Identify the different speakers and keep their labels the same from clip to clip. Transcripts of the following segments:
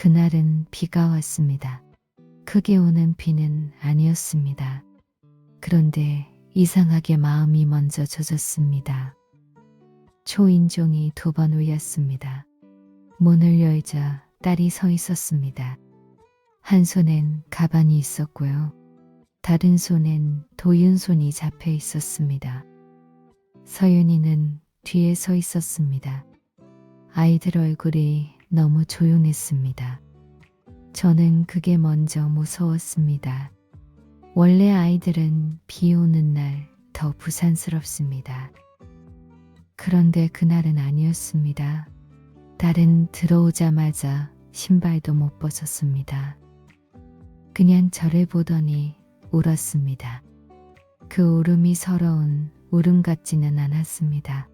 Speaker 1: 그날은 비가 왔습니다. 크게 오는 비는 아니었습니다. 그런데 이상하게 마음이 먼저 젖었습니다. 초인종이 2번 울렸습니다. 문을 열자 딸이 서 있었습니다. 한 손엔 가방이 있었고요. 다른 손엔 도윤 손이 잡혀 있었습니다. 서윤이는 뒤에 서 있었습니다. 아이들 얼굴이 너무 조용했습니다. 저는 그게 먼저 무서웠습니다. 원래 아이들은 비 오는 날 더 부산스럽습니다. 그런데 그날은 아니었습니다. 딸은 들어오자마자 신발도 못 벗었습니다. 그냥 저를 보더니 울었습니다. 그 울음이 서러운 울음 같지는 않았습니다.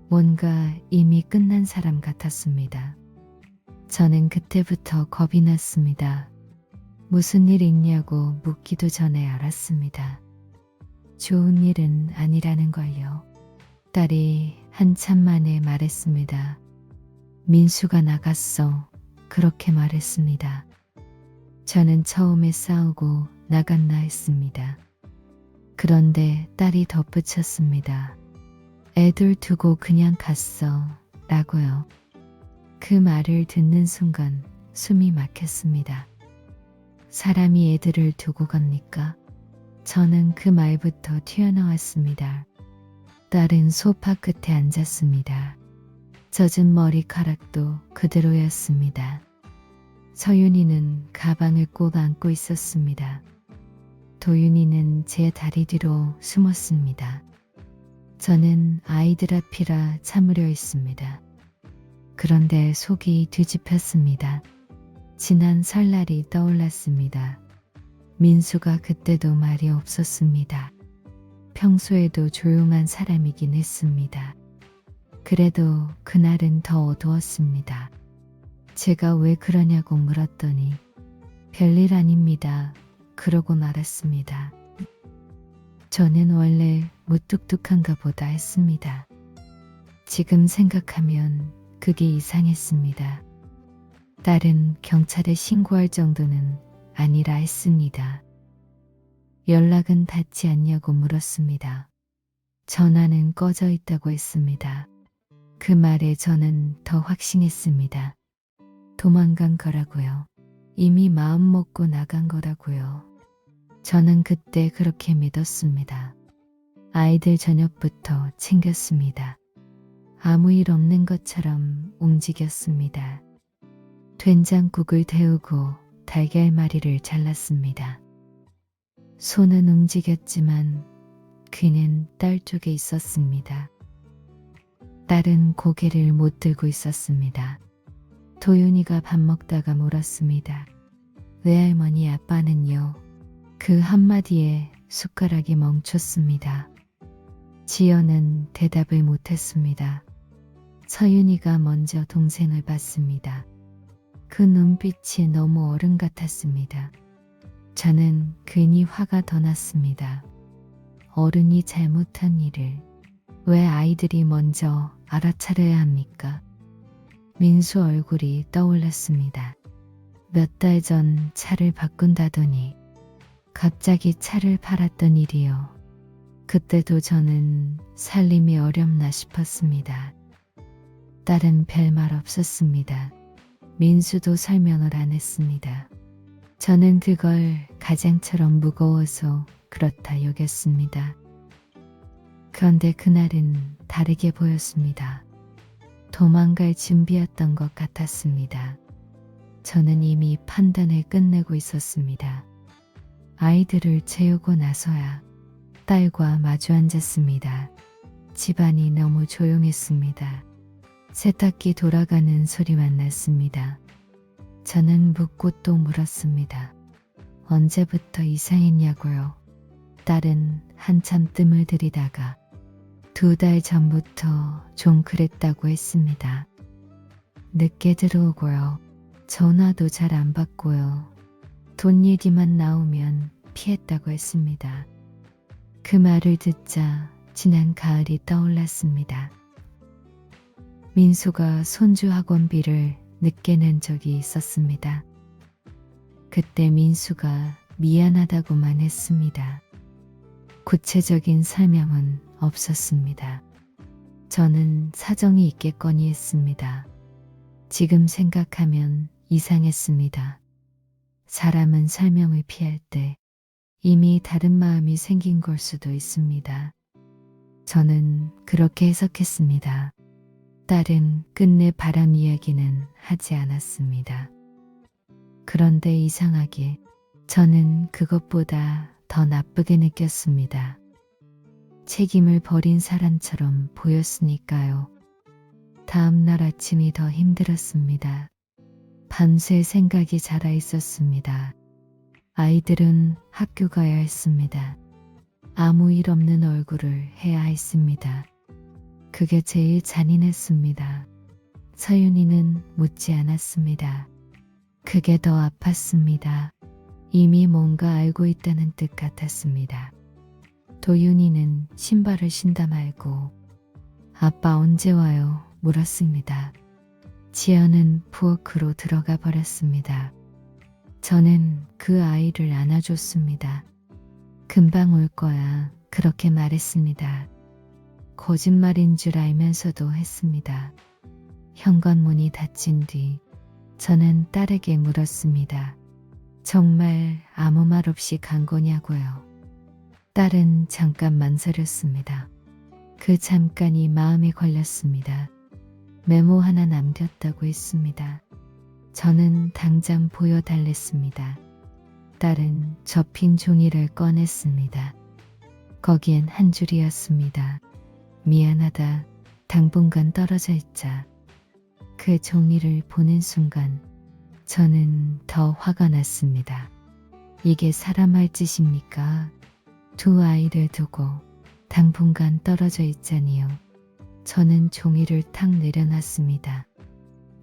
Speaker 1: 뭔가 이미 끝난 사람 같았습니다. 저는 그때부터 겁이 났습니다. 무슨 일 있냐고 묻기도 전에 알았습니다. 좋은 일은 아니라는 걸요. 딸이 한참 만에 말했습니다. 민수가 나갔어. 그렇게 말했습니다. 저는 처음에 싸우고 나갔나 했습니다. 그런데 딸이 덧붙였습니다. 애들 두고 그냥 갔어. 라고요. 그 말을 듣는 순간 숨이 막혔습니다. 사람이 애들을 두고 갑니까? 저는 그 말부터 튀어나왔습니다. 딸은 소파 끝에 앉았습니다. 젖은 머리카락도 그대로였습니다. 서윤이는 가방을 꼭 안고 있었습니다. 도윤이는 제 다리 뒤로 숨었습니다. 저는 아이들 앞이라 참으려 했습니다. 그런데 속이 뒤집혔습니다. 지난 설날이 떠올랐습니다. 민수가 그때도 말이 없었습니다. 평소에도 조용한 사람이긴 했습니다. 그래도 그날은 더 어두웠습니다. 제가 왜 그러냐고 물었더니 별일 아닙니다. 그러고 말았습니다. 저는 원래 무뚝뚝한가 보다 했습니다. 지금 생각하면 그게 이상했습니다. 딸은 경찰에 신고할 정도는 아니라 했습니다. 연락은 닿지 않냐고 물었습니다. 전화는 꺼져 있다고 했습니다. 그 말에 저는 더 확신했습니다. 도망간 거라고요. 이미 마음 먹고 나간 거라고요. 저는 그때 그렇게 믿었습니다. 아이들 저녁부터 챙겼습니다. 아무 일 없는 것처럼 움직였습니다. 된장국을 데우고 달걀말이를 잘랐습니다. 손은 움직였지만 귀는 딸 쪽에 있었습니다. 딸은 고개를 못 들고 있었습니다. 도윤이가 밥 먹다가 물었습니다. 외할머니 아빠는요? 그 한마디에 숟가락이 멈췄습니다. 지연은 대답을 못했습니다. 서윤이가 먼저 동생을 봤습니다. 그 눈빛이 너무 어른 같았습니다. 저는 괜히 화가 더 났습니다. 어른이 잘못한 일을 왜 아이들이 먼저 알아차려야 합니까? 민수 얼굴이 떠올랐습니다. 몇 달 전 차를 바꾼다더니 갑자기 차를 팔았던 일이요. 그때도 저는 살림이 어렵나 싶었습니다. 딸은 별말 없었습니다. 민수도 설명을 안 했습니다. 저는 그걸 가장처럼 무거워서 그렇다 여겼습니다. 그런데 그날은 다르게 보였습니다. 도망갈 준비였던 것 같았습니다. 저는 이미 판단을 끝내고 있었습니다. 아이들을 재우고 나서야 딸과 마주 앉았습니다. 집안이 너무 조용했습니다. 세탁기 돌아가는 소리만 났습니다. 저는 묻고 또 물었습니다. 언제부터 이상했냐고요? 딸은 한참 뜸을 들이다가 2달 전부터 좀 그랬다고 했습니다. 늦게 들어오고요. 전화도 잘 안 받고요. 돈 얘기만 나오면 피했다고 했습니다. 그 말을 듣자 지난 가을이 떠올랐습니다. 민수가 손주 학원비를 늦게 낸 적이 있었습니다. 그때 민수가 미안하다고만 했습니다. 구체적인 설명은 없었습니다. 저는 사정이 있겠거니 했습니다. 지금 생각하면 이상했습니다. 사람은 설명을 피할 때 이미 다른 마음이 생긴 걸 수도 있습니다. 저는 그렇게 해석했습니다. 딸은 끝내 바람 이야기는 하지 않았습니다. 그런데 이상하게 저는 그것보다 더 나쁘게 느꼈습니다. 책임을 버린 사람처럼 보였으니까요. 다음 날 아침이 더 힘들었습니다. 밤새 생각이 자라 있었습니다. 아이들은 학교 가야 했습니다. 아무 일 없는 얼굴을 해야 했습니다. 그게 제일 잔인했습니다. 서윤이는 묻지 않았습니다. 그게 더 아팠습니다. 이미 뭔가 알고 있다는 뜻 같았습니다. 도윤이는 신발을 신다 말고 아빠 언제 와요? 물었습니다. 지연은 부엌으로 들어가 버렸습니다. 저는 그 아이를 안아줬습니다. 금방 올 거야. 그렇게 말했습니다. 거짓말인 줄 알면서도 했습니다. 현관문이 닫힌 뒤 저는 딸에게 물었습니다. 정말 아무 말 없이 간 거냐고요. 딸은 잠깐 망설였습니다. 그 잠깐이 마음에 걸렸습니다. 메모 하나 남겼다고 했습니다. 저는 당장 보여달랬습니다. 딸은 접힌 종이를 꺼냈습니다. 거기엔 한 줄이었습니다. 미안하다. 당분간 떨어져 있자. 그 종이를 보는 순간 저는 더 화가 났습니다. 이게 사람 할 짓입니까? 두 아이를 두고 당분간 떨어져 있자니요. 저는 종이를 탁 내려놨습니다.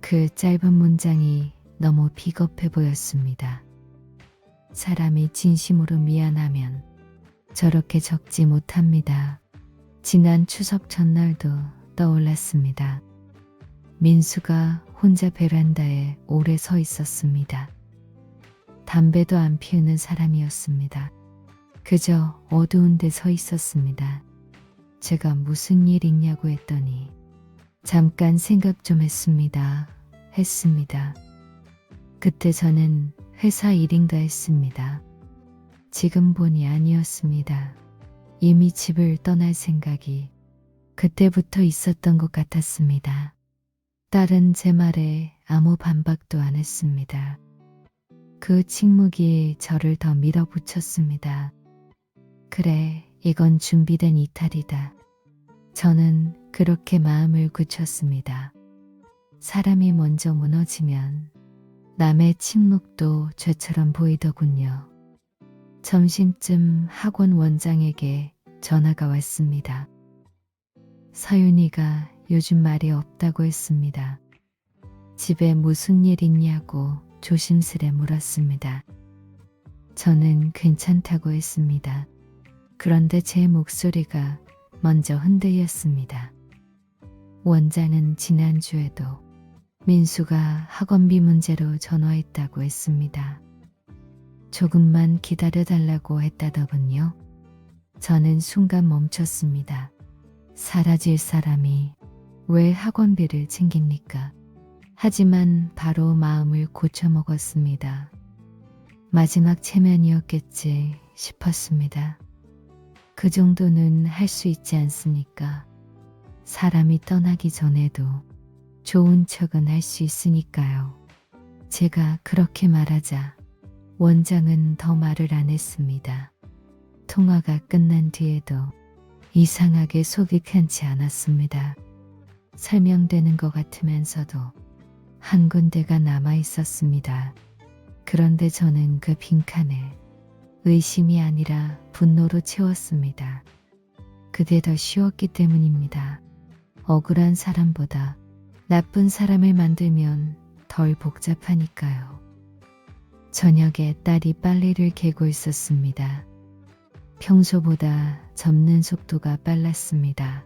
Speaker 1: 그 짧은 문장이 너무 비겁해 보였습니다. 사람이 진심으로 미안하면 저렇게 적지 못합니다. 지난 추석 전날도 떠올랐습니다. 민수가 혼자 베란다에 오래 서 있었습니다. 담배도 안 피우는 사람이었습니다. 그저 어두운 데 서 있었습니다. 제가 무슨 일 있냐고 했더니 잠깐 생각 좀 했습니다. 그때 저는 회사 일인가 했습니다. 지금 보니 아니었습니다. 이미 집을 떠날 생각이 그때부터 있었던 것 같았습니다. 딸은 제 말에 아무 반박도 안 했습니다. 그 침묵이 저를 더 밀어붙였습니다. 그래, 이건 준비된 이탈이다. 저는 그렇게 마음을 굳혔습니다. 사람이 먼저 무너지면 남의 침묵도 죄처럼 보이더군요. 점심쯤 학원 원장에게 전화가 왔습니다. 서윤이가 요즘 말이 없다고 했습니다. 집에 무슨 일 있냐고 조심스레 물었습니다. 저는 괜찮다고 했습니다. 그런데 제 목소리가 먼저 흔들렸습니다. 원장은 지난주에도 민수가 학원비 문제로 전화했다고 했습니다. 조금만 기다려달라고 했다더군요. 저는 순간 멈췄습니다. 사라질 사람이 왜 학원비를 챙깁니까? 하지만 바로 마음을 고쳐먹었습니다. 마지막 체면이었겠지 싶었습니다. 그 정도는 할 수 있지 않습니까? 사람이 떠나기 전에도 좋은 척은 할 수 있으니까요. 제가 그렇게 말하자 원장은 더 말을 안 했습니다. 통화가 끝난 뒤에도 이상하게 속이 편치 않았습니다. 설명되는 것 같으면서도 한 군데가 남아 있었습니다. 그런데 저는 그 빈칸을 의심이 아니라 분노로 채웠습니다. 그게 더 쉬웠기 때문입니다. 억울한 사람보다 나쁜 사람을 만들면 덜 복잡하니까요. 저녁에 딸이 빨래를 개고 있었습니다. 평소보다 접는 속도가 빨랐습니다.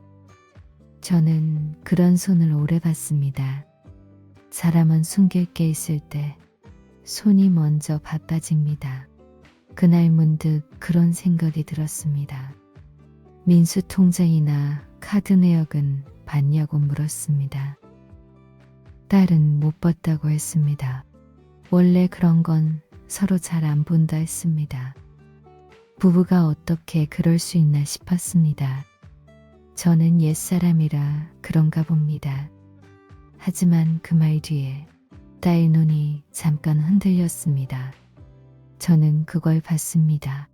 Speaker 1: 저는 그런 손을 오래 봤습니다. 사람은 숨길 게 있을 때 손이 먼저 바빠집니다. 그날 문득 그런 생각이 들었습니다. 민수 통장이나 카드 내역은 봤냐고 물었습니다. 딸은 못 봤다고 했습니다. 원래 그런 건 서로 잘 안 본다 했습니다. 부부가 어떻게 그럴 수 있나 싶었습니다. 저는 옛사람이라 그런가 봅니다. 하지만 그 말 뒤에 딸의 눈이 잠깐 흔들렸습니다. 저는 그걸 봤습니다.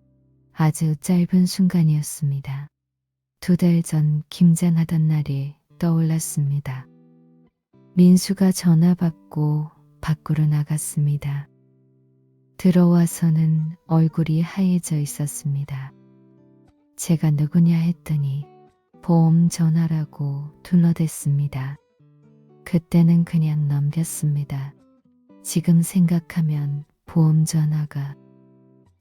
Speaker 1: 아주 짧은 순간이었습니다. 2달 전 김장하던 날이 떠올랐습니다. 민수가 전화 받고 밖으로 나갔습니다. 들어와서는 얼굴이 하얘져 있었습니다. 제가 누구냐 했더니 보험 전화라고 둘러댔습니다. 그때는 그냥 넘겼습니다. 지금 생각하면 보험 전화가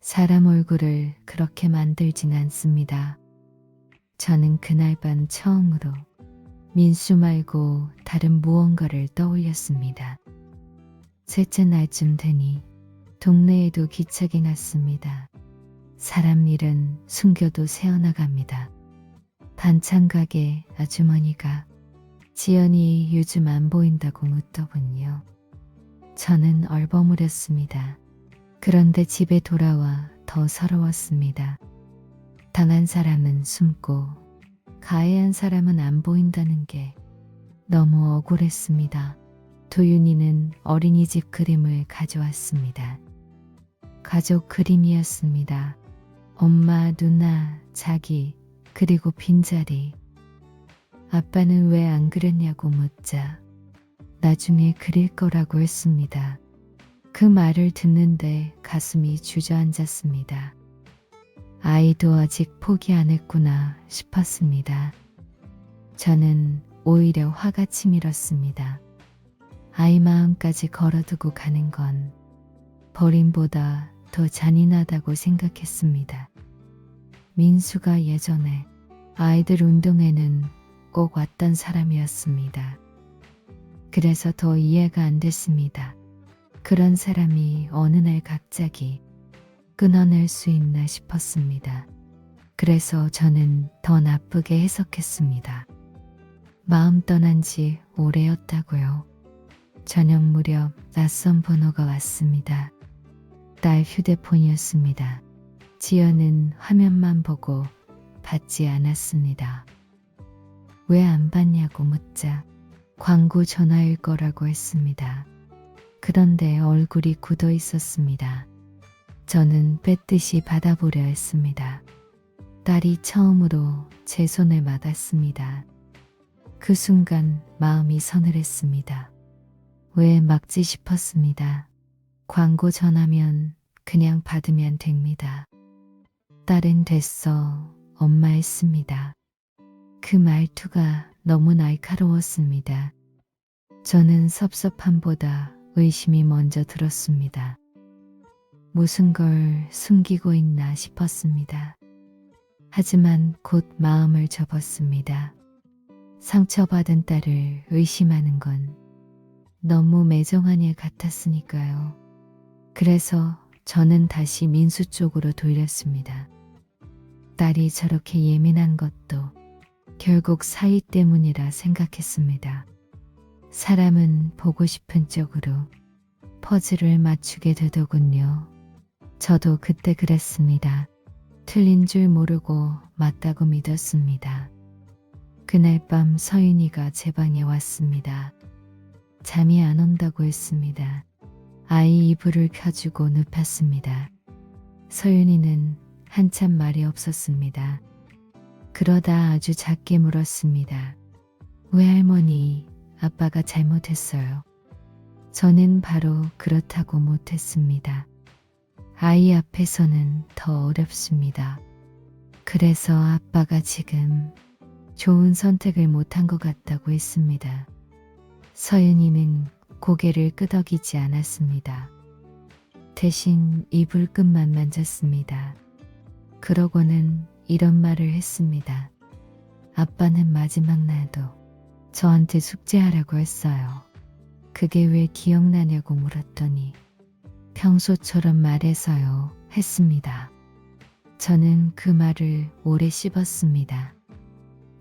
Speaker 1: 사람 얼굴을 그렇게 만들진 않습니다. 저는 그날 밤 처음으로 민수 말고 다른 무언가를 떠올렸습니다. 셋째 날쯤 되니 동네에도 기척이 났습니다. 사람 일은 숨겨도 새어나갑니다. 반찬 가게 아주머니가 지연이 요즘 안 보인다고 묻더군요. 저는 얼버무렸습니다. 그런데 집에 돌아와 더 서러웠습니다. 당한 사람은 숨고 가해한 사람은 안 보인다는 게 너무 억울했습니다. 도윤이는 어린이집 그림을 가져왔습니다. 가족 그림이었습니다. 엄마, 누나, 자기, 그리고 빈자리. 아빠는 왜 안 그렸냐고 묻자 나중에 그릴 거라고 했습니다. 그 말을 듣는데 가슴이 주저앉았습니다. 아이도 아직 포기 안 했구나 싶었습니다. 저는 오히려 화가 치밀었습니다. 아이 마음까지 걸어두고 가는 건 버림보다 더 잔인하다고 생각했습니다. 민수가 예전에 아이들 운동회는 꼭 왔던 사람이었습니다. 그래서 더 이해가 안 됐습니다. 그런 사람이 어느 날 갑자기 끊어낼 수 있나 싶었습니다. 그래서 저는 더 나쁘게 해석했습니다. 마음 떠난 지 오래였다고요. 저녁 무렵 낯선 번호가 왔습니다. 딸 휴대폰이었습니다. 지연은 화면만 보고 받지 않았습니다. 왜 안 받냐고 묻자 광고 전화일 거라고 했습니다. 그런데 얼굴이 굳어 있었습니다. 저는 뺏듯이 받아보려 했습니다. 딸이 처음으로 제 손을 맞았습니다. 그 순간 마음이 서늘했습니다. 왜 막지 싶었습니다. 광고 전화면 그냥 받으면 됩니다. 딸은 됐어, 엄마 했습니다. 그 말투가 너무 날카로웠습니다. 저는 섭섭함보다 의심이 먼저 들었습니다. 무슨 걸 숨기고 있나 싶었습니다. 하지만 곧 마음을 접었습니다. 상처받은 딸을 의심하는 건 너무 매정한 일 같았으니까요. 그래서 저는 다시 민수 쪽으로 돌렸습니다. 딸이 저렇게 예민한 것도 결국 사이 때문이라 생각했습니다. 사람은 보고 싶은 쪽으로 퍼즐을 맞추게 되더군요. 저도 그때 그랬습니다. 틀린 줄 모르고 맞다고 믿었습니다. 그날 밤 서윤이가 제 방에 왔습니다. 잠이 안 온다고 했습니다. 아이 이불을 펴주고 눕혔습니다. 서윤이는 한참 말이 없었습니다. 그러다 아주 작게 물었습니다. 왜 할머니, 아빠가 잘못했어요. 저는 바로 그렇다고 못했습니다. 아이 앞에서는 더 어렵습니다. 그래서 아빠가 지금 좋은 선택을 못한 것 같다고 했습니다. 서윤이는 고개를 끄덕이지 않았습니다. 대신 이불 끝만 만졌습니다. 그러고는 이런 말을 했습니다. 아빠는 마지막 날도 저한테 숙제하라고 했어요. 그게 왜 기억나냐고 물었더니 평소처럼 말해서요 했습니다. 저는 그 말을 오래 씹었습니다.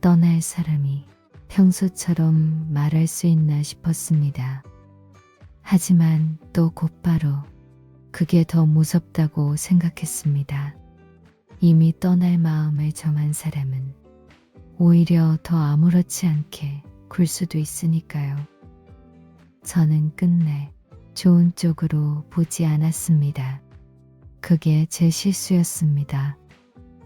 Speaker 1: 떠날 사람이 평소처럼 말할 수 있나 싶었습니다. 하지만 또 곧바로 그게 더 무섭다고 생각했습니다. 이미 떠날 마음을 정한 사람은 오히려 더 아무렇지 않게 굴 수도 있으니까요. 저는 끝내 좋은 쪽으로 보지 않았습니다. 그게 제 실수였습니다.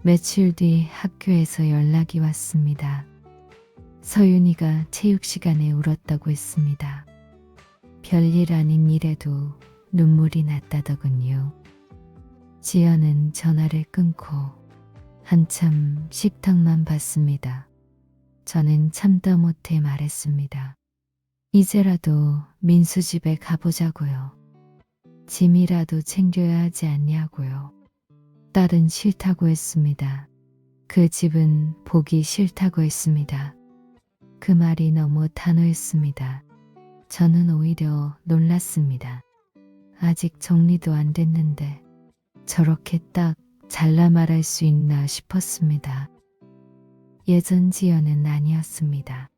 Speaker 1: 며칠 뒤 학교에서 연락이 왔습니다. 서윤이가 체육 시간에 울었다고 했습니다. 별일 아닌 일에도 눈물이 났다더군요. 지연은 전화를 끊고 한참 식탁만 봤습니다. 저는 참다 못해 말했습니다. 이제라도 민수 집에 가보자고요. 짐이라도 챙겨야 하지 않냐고요. 딸은 싫다고 했습니다. 그 집은 보기 싫다고 했습니다. 그 말이 너무 단호했습니다. 저는 오히려 놀랐습니다. 아직 정리도 안 됐는데 저렇게 딱 잘라 말할 수 있나 싶었습니다. 예전 지연은 아니었습니다.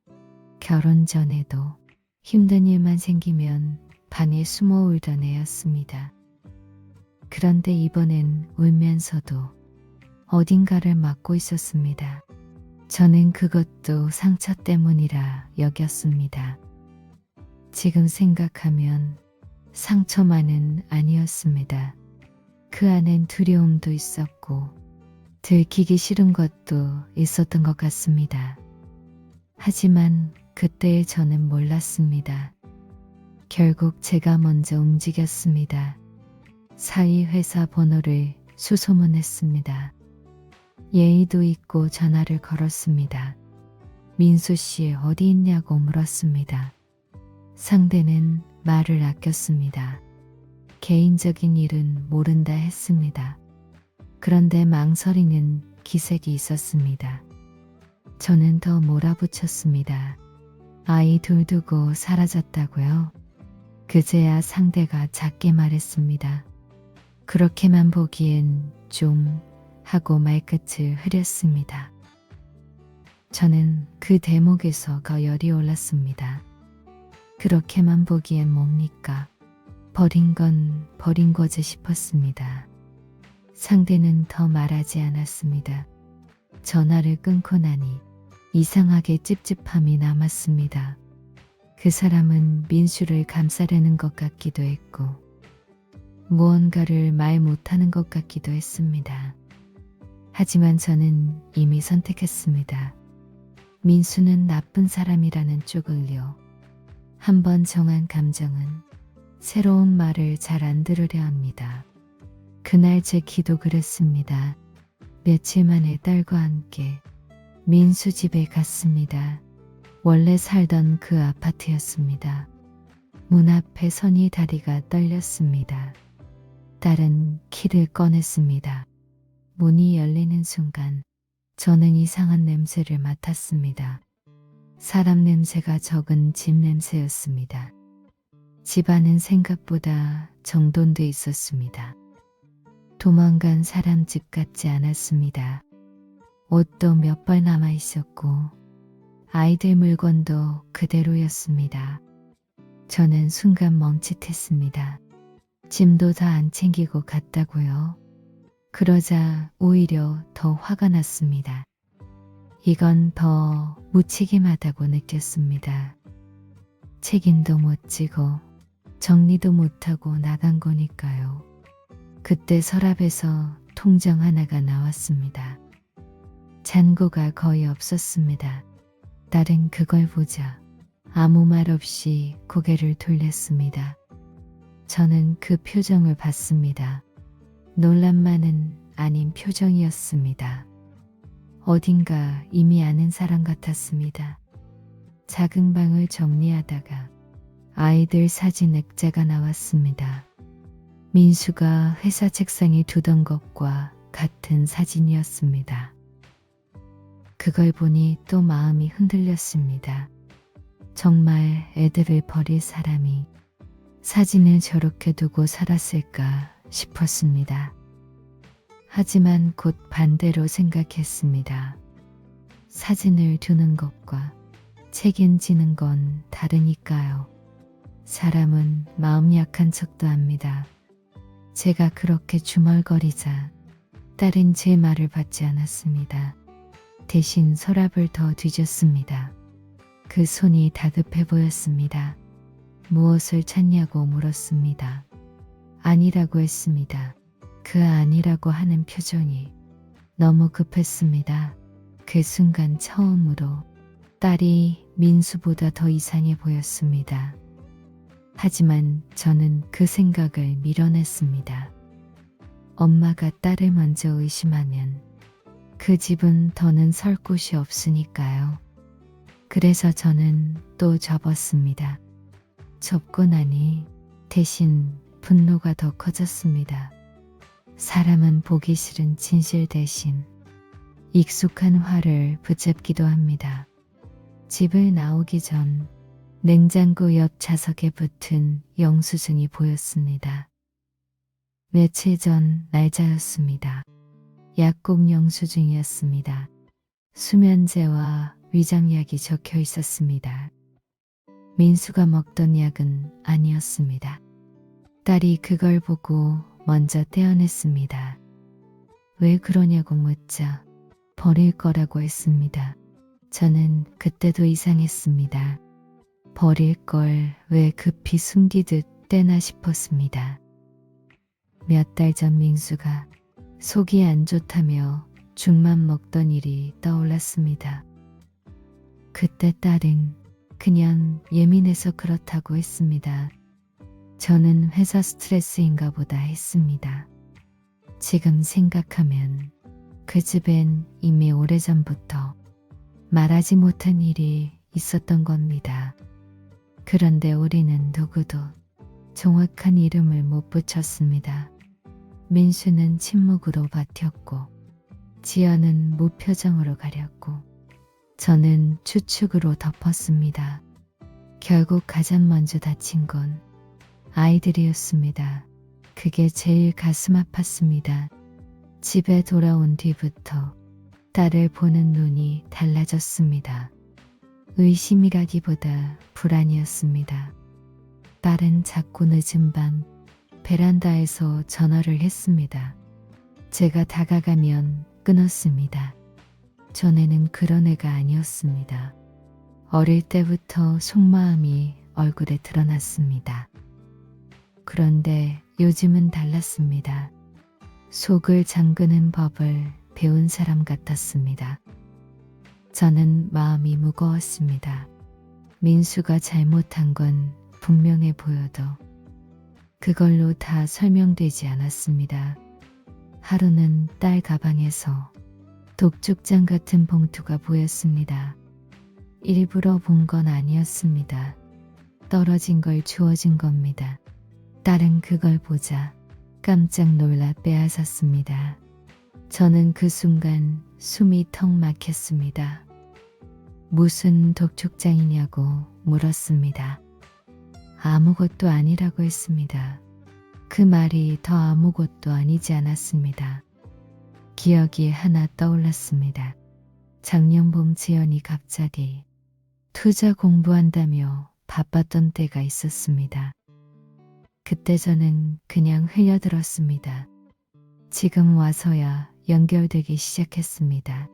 Speaker 1: 결혼 전에도 힘든 일만 생기면 방에 숨어 울던 애였습니다. 그런데 이번엔 울면서도 어딘가를 맡고 있었습니다. 저는 그것도 상처 때문이라 여겼습니다. 지금 생각하면 상처만은 아니었습니다. 그 안엔 두려움도 있었고 들키기 싫은 것도 있었던 것 같습니다. 하지만 그때의 저는 몰랐습니다. 결국 제가 먼저 움직였습니다. 사위 회사 번호를 수소문했습니다. 예의도 있고 전화를 걸었습니다. 민수 씨 어디 있냐고 물었습니다. 상대는 말을 아꼈습니다. 개인적인 일은 모른다 했습니다. 그런데 망설이는 기색이 있었습니다. 저는 더 몰아붙였습니다. 아이 둘 두고 사라졌다고요? 그제야 상대가 작게 말했습니다. 그렇게만 보기엔 좀 하고 말끝을 흐렸습니다. 저는 그 대목에서 거열이 올랐습니다. 그렇게만 보기엔 뭡니까? 버린 건 버린 거지 싶었습니다. 상대는 더 말하지 않았습니다. 전화를 끊고 나니 이상하게 찝찝함이 남았습니다. 그 사람은 민수를 감싸려는 것 같기도 했고 무언가를 말 못하는 것 같기도 했습니다. 하지만 저는 이미 선택했습니다. 민수는 나쁜 사람이라는 쪽을요. 한번 정한 감정은 새로운 말을 잘 안 들으려 합니다. 그날 제 기도 그랬습니다. 며칠 만에 딸과 함께 민수 집에 갔습니다. 원래 살던 그 아파트였습니다. 문 앞에 선이 다리가 떨렸습니다. 딸은 키를 꺼냈습니다. 문이 열리는 순간 저는 이상한 냄새를 맡았습니다. 사람 냄새가 적은 집 냄새였습니다. 집안은 생각보다 정돈돼 있었습니다. 도망간 사람 집 같지 않았습니다. 옷도 몇 벌 남아 있었고 아이들 물건도 그대로였습니다. 저는 순간 멈칫했습니다. 짐도 다 안 챙기고 갔다고요? 그러자 오히려 더 화가 났습니다. 이건 더 무책임하다고 느꼈습니다. 책임도 못 지고 정리도 못하고 나간 거니까요. 그때 서랍에서 통장 하나가 나왔습니다. 잔고가 거의 없었습니다. 딸은 그걸 보자 아무 말 없이 고개를 돌렸습니다. 저는 그 표정을 봤습니다. 놀란만은 아닌 표정이었습니다. 어딘가 이미 아는 사람 같았습니다. 작은 방을 정리하다가 아이들 사진 액자가 나왔습니다. 민수가 회사 책상에 두던 것과 같은 사진이었습니다. 그걸 보니 또 마음이 흔들렸습니다. 정말 애들을 버릴 사람이 사진을 저렇게 두고 살았을까 싶었습니다. 하지만 곧 반대로 생각했습니다. 사진을 두는 것과 책임지는 건 다르니까요. 사람은 마음 약한 척도 합니다. 제가 그렇게 중얼거리자 딸은 제 말을 받지 않았습니다. 대신 서랍을 더 뒤졌습니다. 그 손이 다급해 보였습니다. 무엇을 찾냐고 물었습니다. 아니라고 했습니다. 그 아니라고 하는 표정이 너무 급했습니다. 그 순간 처음으로 딸이 민수보다 더 이상해 보였습니다. 하지만 저는 그 생각을 밀어냈습니다. 엄마가 딸을 먼저 의심하면 그 집은 더는 설 곳이 없으니까요. 그래서 저는 또 접었습니다. 접고 나니 대신 분노가 더 커졌습니다. 사람은 보기 싫은 진실 대신 익숙한 화를 붙잡기도 합니다. 집을 나오기 전 냉장고 옆 좌석에 붙은 영수증이 보였습니다. 며칠 전 날짜였습니다. 약국 영수증이었습니다. 수면제와 위장약이 적혀 있었습니다. 민수가 먹던 약은 아니었습니다. 딸이 그걸 보고 먼저 떼어냈습니다. 왜 그러냐고 묻자 버릴 거라고 했습니다. 저는 그때도 이상했습니다. 버릴 걸 왜 급히 숨기듯 떼나 싶었습니다. 몇 달 전 민수가 속이 안 좋다며 죽만 먹던 일이 떠올랐습니다. 그때 딸은 그냥 예민해서 그렇다고 했습니다. 저는 회사 스트레스인가 보다 했습니다. 지금 생각하면 그 집엔 이미 오래전부터 말하지 못한 일이 있었던 겁니다. 그런데 우리는 누구도 정확한 이름을 못 붙였습니다. 민수는 침묵으로 버텼고 지연은 무표정으로 가렸고 저는 추측으로 덮었습니다. 결국 가장 먼저 다친 건 아이들이었습니다. 그게 제일 가슴 아팠습니다. 집에 돌아온 뒤부터 딸을 보는 눈이 달라졌습니다. 의심이라기보다 불안이었습니다. 딸은 자꾸 늦은 밤 베란다에서 전화를 했습니다. 제가 다가가면 끊었습니다. 전에는 그런 애가 아니었습니다. 어릴 때부터 속마음이 얼굴에 드러났습니다. 그런데 요즘은 달랐습니다. 속을 잠그는 법을 배운 사람 같았습니다. 저는 마음이 무거웠습니다. 민수가 잘못한 건 분명해 보여도 그걸로 다 설명되지 않았습니다. 하루는 딸 가방에서 독촉장 같은 봉투가 보였습니다. 일부러 본 건 아니었습니다. 떨어진 걸 주워진 겁니다. 딸은 그걸 보자 깜짝 놀라 빼앗았습니다. 저는 그 순간 숨이 턱 막혔습니다. 무슨 독촉장이냐고 물었습니다. 아무것도 아니라고 했습니다. 그 말이 더 아무것도 아니지 않았습니다. 기억이 하나 떠올랐습니다. 작년 봄 지연이 갑자기 투자 공부한다며 바빴던 때가 있었습니다. 그때 저는 그냥 흘려들었습니다. 지금 와서야 연결되기 시작했습니다.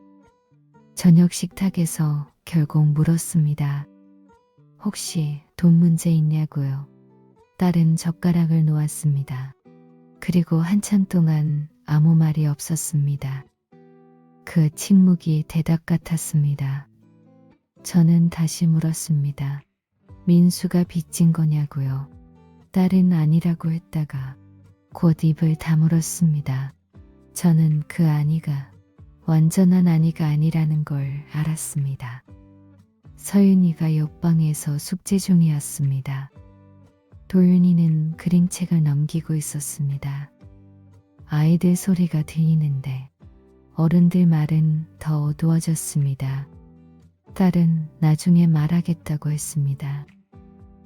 Speaker 1: 저녁 식탁에서 결국 물었습니다. 혹시 돈 문제 있냐고요? 딸은 젓가락을 놓았습니다. 그리고 한참 동안 아무 말이 없었습니다. 그 침묵이 대답 같았습니다. 저는 다시 물었습니다. 민수가 빚진 거냐고요? 딸은 아니라고 했다가 곧 입을 다물었습니다. 저는 그 아니가 완전한 아니가 아니라는 걸 알았습니다. 서윤이가 옆방에서 숙제 중이었습니다. 도윤이는 그림책을 넘기고 있었습니다. 아이들 소리가 들리는데 어른들 말은 더 어두워졌습니다. 딸은 나중에 말하겠다고 했습니다.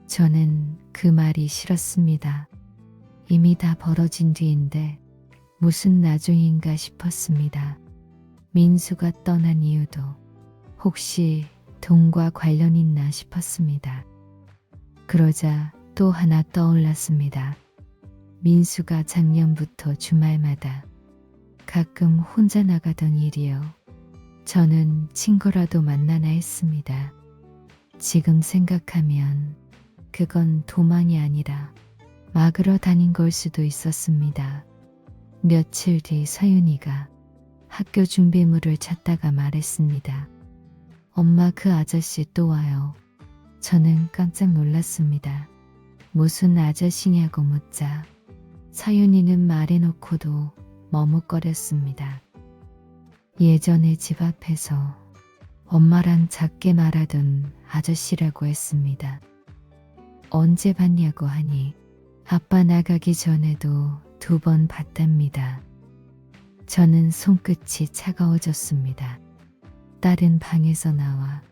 Speaker 1: 저는 그 말이 싫었습니다. 이미 다 벌어진 뒤인데 무슨 나중인가 싶었습니다. 민수가 떠난 이유도 혹시 돈과 관련 있나 싶었습니다. 그러자 또 하나 떠올랐습니다. 민수가 작년부터 주말마다 가끔 혼자 나가던 일이요. 저는 친구라도 만나나 했습니다. 지금 생각하면 그건 도망이 아니라 막으러 다닌 걸 수도 있었습니다. 며칠 뒤 서윤이가 학교 준비물을 찾다가 말했습니다. 엄마, 그 아저씨 또 와요. 저는 깜짝 놀랐습니다. 무슨 아저씨냐고 묻자 서윤이는 말해놓고도 머뭇거렸습니다. 예전에 집 앞에서 엄마랑 작게 말하던 아저씨라고 했습니다. 언제 봤냐고 하니 아빠 나가기 전에도 2번 봤답니다. 저는 손끝이 차가워졌습니다. 딸은 방에서 나와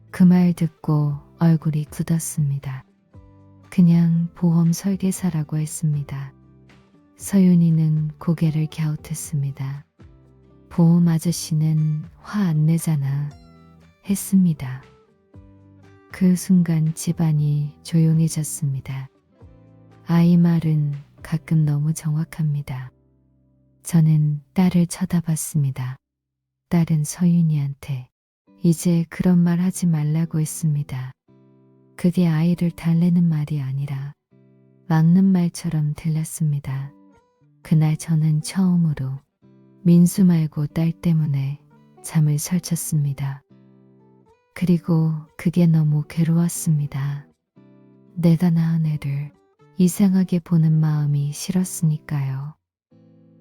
Speaker 1: 그 말 듣고 얼굴이 굳었습니다. 그냥 보험 설계사라고 했습니다. 서윤이는 고개를 갸웃했습니다. 보험 아저씨는 화 안 내잖아 했습니다. 그 순간 집안이 조용해졌습니다. 아이 말은 가끔 너무 정확합니다. 저는 딸을 쳐다봤습니다. 딸은 서윤이한테 이제 그런 말 하지 말라고 했습니다. 그게 아이를 달래는 말이 아니라 막는 말처럼 들렸습니다. 그날 저는 처음으로 민수 말고 딸 때문에 잠을 설쳤습니다. 그리고 그게 너무 괴로웠습니다. 내가 낳은 애를 이상하게 보는 마음이 싫었으니까요.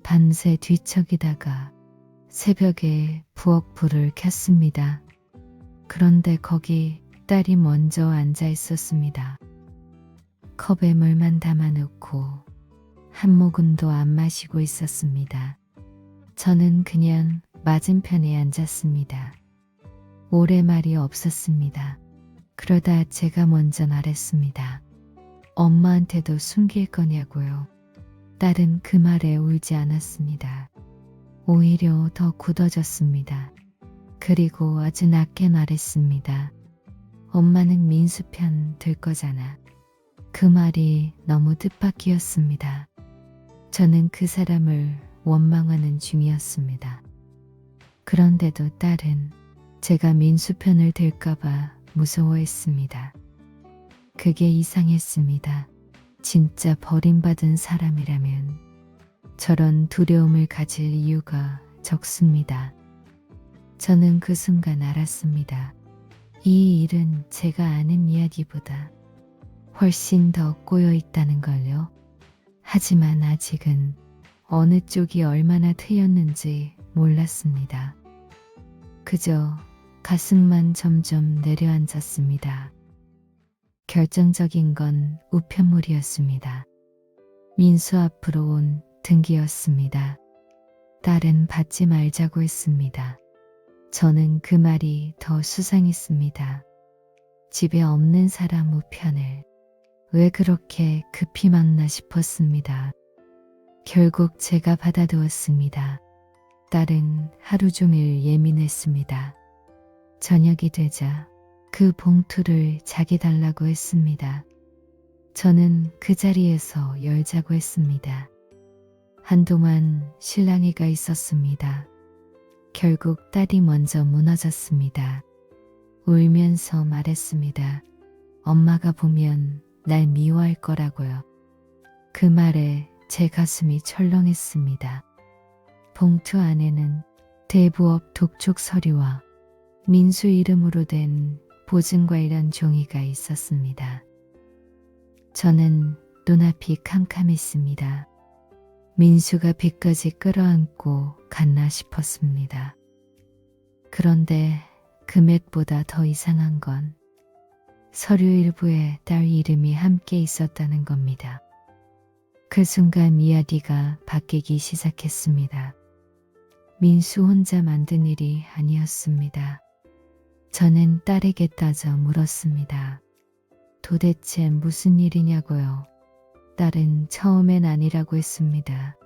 Speaker 1: 밤새 뒤척이다가 새벽에 부엌 불을 켰습니다. 그런데 거기 딸이 먼저 앉아 있었습니다. 컵에 물만 담아놓고 한 모금도 안 마시고 있었습니다. 저는 그냥 맞은편에 앉았습니다. 오래 말이 없었습니다. 그러다 제가 먼저 말했습니다. 엄마한테도 숨길 거냐고요. 딸은 그 말에 울지 않았습니다. 오히려 더 굳어졌습니다. 그리고 아주 낮게 말했습니다. 엄마는 민수 편 들 거잖아. 그 말이 너무 뜻밖이었습니다. 저는 그 사람을 원망하는 중이었습니다. 그런데도 딸은 제가 민수 편을 들까봐 무서워했습니다. 그게 이상했습니다. 진짜 버림받은 사람이라면 저런 두려움을 가질 이유가 적습니다. 저는 그 순간 알았습니다. 이 일은 제가 아는 이야기보다 훨씬 더 꼬여 있다는 걸요. 하지만 아직은 어느 쪽이 얼마나 틀렸는지 몰랐습니다. 그저 가슴만 점점 내려앉았습니다. 결정적인 건 우편물이었습니다. 민수 앞으로 온 등기였습니다. 딸은 받지 말자고 했습니다. 저는 그 말이 더 수상했습니다. 집에 없는 사람 우편을 왜 그렇게 급히 막나 싶었습니다. 결국 제가 받아두었습니다. 딸은 하루 종일 예민했습니다. 저녁이 되자 그 봉투를 자기 달라고 했습니다. 저는 그 자리에서 열자고 했습니다. 한동안 실랑이가 있었습니다. 결국 딸이 먼저 무너졌습니다. 울면서 말했습니다. 엄마가 보면 날 미워할 거라고요. 그 말에 제 가슴이 철렁했습니다. 봉투 안에는 대부업 독촉 서류와 민수 이름으로 된 보증 관련 종이가 있었습니다. 저는 눈앞이 캄캄했습니다. 민수가 빚까지 끌어안고 갔나 싶었습니다. 그런데 금액보다 더 이상한 건 서류 일부에 딸 이름이 함께 있었다는 겁니다. 그 순간 이야기가 바뀌기 시작했습니다. 민수 혼자 만든 일이 아니었습니다. 저는 딸에게 따져 물었습니다. 도대체 무슨 일이냐고요? 딸은 처음엔 아니라고 했습니다.